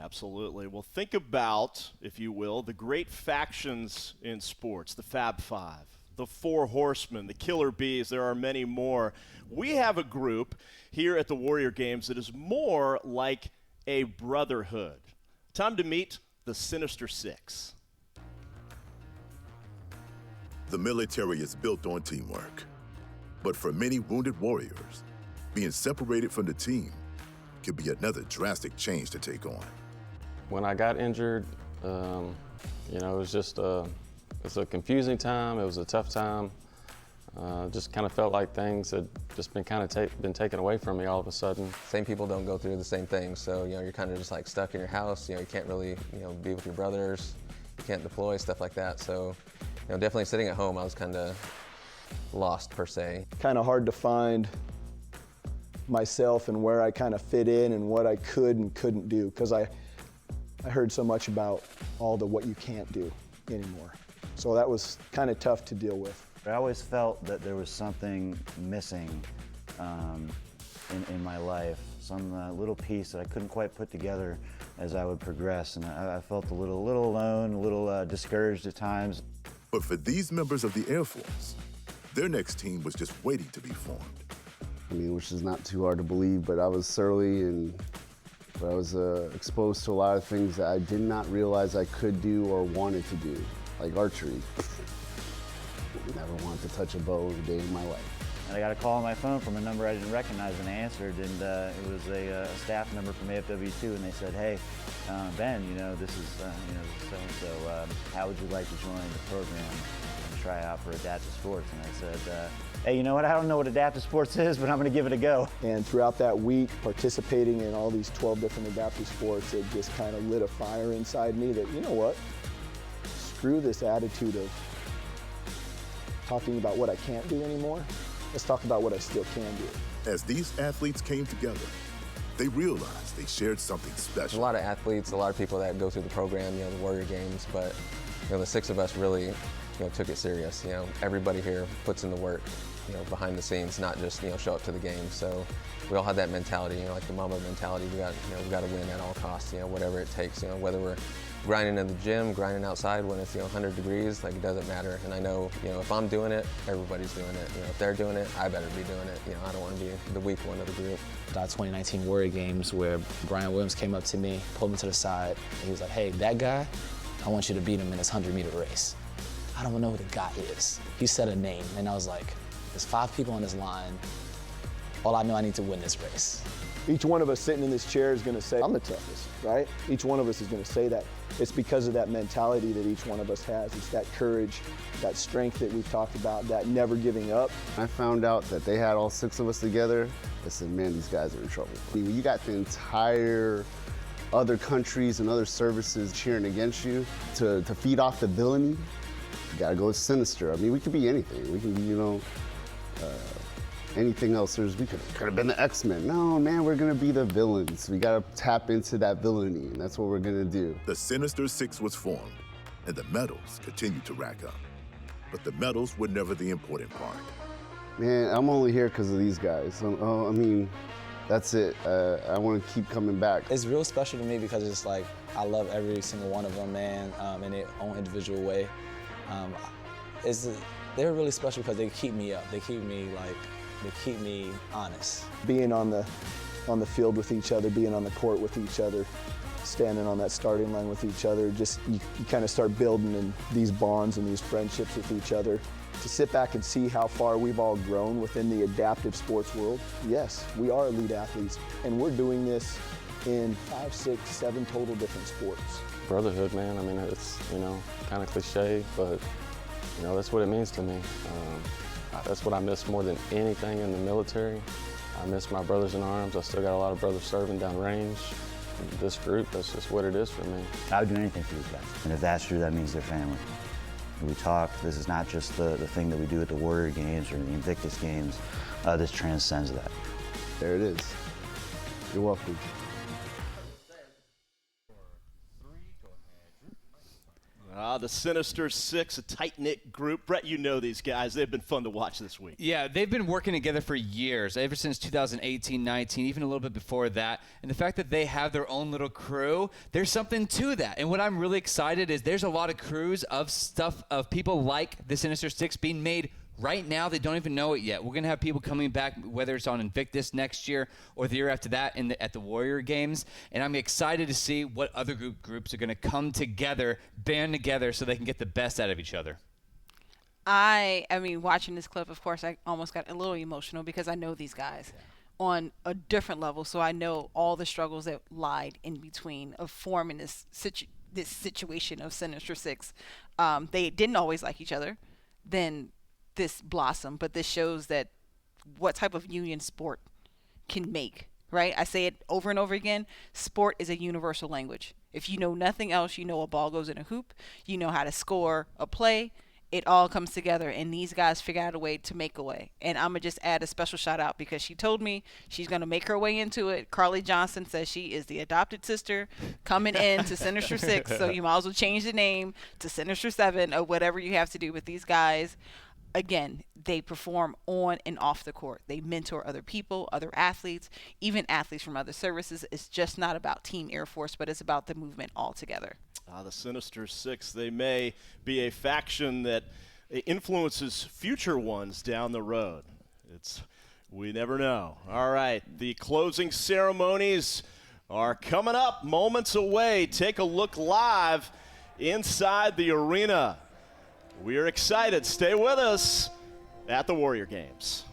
Absolutely. Well, think about, if you will, the great factions in sports, the Fab Five, the Four Horsemen, the Killer Bees. There are many more. We have a group here at the Warrior Games that is more like a brotherhood. Time to meet the Sinister Six. The military is built on teamwork. But for many wounded warriors, being separated from the team could be another drastic change to take on. When I got injured, it was just it's a confusing time. It was a tough time. Just kind of felt like things had just been been taken away from me all of a sudden. Same people don't go through the same things, so you're kind of just like stuck in your house. You can't really be with your brothers. You can't deploy, stuff like that. So definitely sitting at home, I was kind of lost per se. Kind of hard to find myself and where I kind of fit in and what I could and couldn't do, because I heard so much about all the what you can't do anymore. So that was kind of tough to deal with. I always felt that there was something missing in my life, some little piece that I couldn't quite put together as I would progress, and I felt a little alone, a little discouraged at times. But for these members of the Air Force, their next team was just waiting to be formed. Which is not too hard to believe, but I was surly but I was exposed to a lot of things that I did not realize I could do or wanted to do, like archery. Never wanted to touch a bow a day in my life. And I got a call on my phone from a number I didn't recognize, and I answered, and it was a staff member from AFW2, and they said, "Hey, Ben, this is so-and-so. How would you like to join the program and try out for adaptive sports?" And I said, "Hey, you know what? I don't know what adaptive sports is, but I'm going to give it a go." And throughout that week, participating in all these 12 different adaptive sports, it just kind of lit a fire inside me that, you know what? Screw this attitude of talking about what I can't do anymore. Let's talk about what I still can do. As these athletes came together, they realized they shared something special. There's a lot of athletes, a lot of people that go through the program, the Warrior Games, but the six of us really took it serious. Everybody here puts in the work, behind the scenes, not just show up to the game. So we all had that mentality, like the Mamba mentality. We got to win at all costs, whatever it takes. Whether we're grinding in the gym, grinding outside when it's 100 degrees, like it doesn't matter. And I know if I'm doing it, everybody's doing it. If they're doing it, I better be doing it. I don't want to be the weak one of the group. That 2019 Warrior Games where Brian Williams came up to me, pulled me to the side, and he was like, "Hey, that guy, I want you to beat him in this 100-meter race." I don't know who the guy is. He said a name, and I was like, there's 5 people on this line. All I know, I need to win this race. Each one of us sitting in this chair is going to say, "I'm the toughest," right? Each one of us is going to say that. It's because of that mentality that each one of us has. It's that courage, that strength that we've talked about, that never giving up. I found out that they had all 6 of us together. I said, man, these guys are in trouble. You got the entire other countries and other services cheering against you to feed off the villainy. You gotta go sinister. We could be anything. We can be, anything else. We could have been the X-Men. No, man, we're gonna be the villains. We gotta tap into that villainy, and that's what we're gonna do. The Sinister Six was formed, and the medals continued to rack up. But the medals were never the important part. Man, I'm only here because of these guys. That's it. I want to keep coming back. It's real special to me because it's like, I love every single one of them, man, in their own individual way. They're really special because they keep me up. They keep me honest. Being on the field with each other, being on the court with each other, standing on that starting line with each other, just you kind of start building in these bonds and these friendships with each other. To sit back and see how far we've all grown within the adaptive sports world, yes, we are elite athletes, and we're doing this in 5, 6, 7 total different sports. Brotherhood, man. It's kind of cliche, but that's what it means to me. That's what I miss more than anything in the military. I miss my brothers in arms. I still got a lot of brothers serving down range. This group, that's just what it is for me. I would do anything for these guys. And if that's true, that means they're family. We talk, this is not just the thing that we do at the Warrior Games or the Invictus Games. This transcends that. There it is. You're welcome. The Sinister Six, a tight-knit group. Brett, you know these guys. They've been fun to watch this week. Yeah, they've been working together for years, ever since 2018-19, even a little bit before that. And the fact that they have their own little crew, there's something to that. And what I'm really excited is there's a lot of crews of stuff, of people like the Sinister Six being made right now. They don't even know it yet. We're going to have people coming back, whether it's on Invictus next year or the year after that at the Warrior Games. And I'm excited to see what other groups are going to come together, band together, so they can get the best out of each other. I mean, watching this clip, of course, I almost got a little emotional because I know these guys on a different level. So I know all the struggles that lied in between of forming this situation of Sinister Six. They didn't always like each other. Then this blossom, but this shows that what type of union sport can make, right? I say it over and over again. Sport is a universal language. If you know nothing else, you know a ball goes in a hoop, you know how to score a play. It all comes together, and these guys figure out a way to make a way. And I'm going to just add a special shout out because she told me she's going to make her way into it. Carly Johnson says she is the adopted sister coming in to Sinister Six, so you might as well change the name to Sinister Seven or whatever you have to do with these guys. Again, they perform on and off the court. They mentor other people, other athletes, even athletes from other services. It's just not about Team Air Force, but it's about the movement altogether. The Sinister Six, they may be a faction that influences future ones down the road. We never know. All right, the closing ceremonies are coming up, moments away. Take a look live inside the arena. We're excited. Stay with us at the Warrior Games.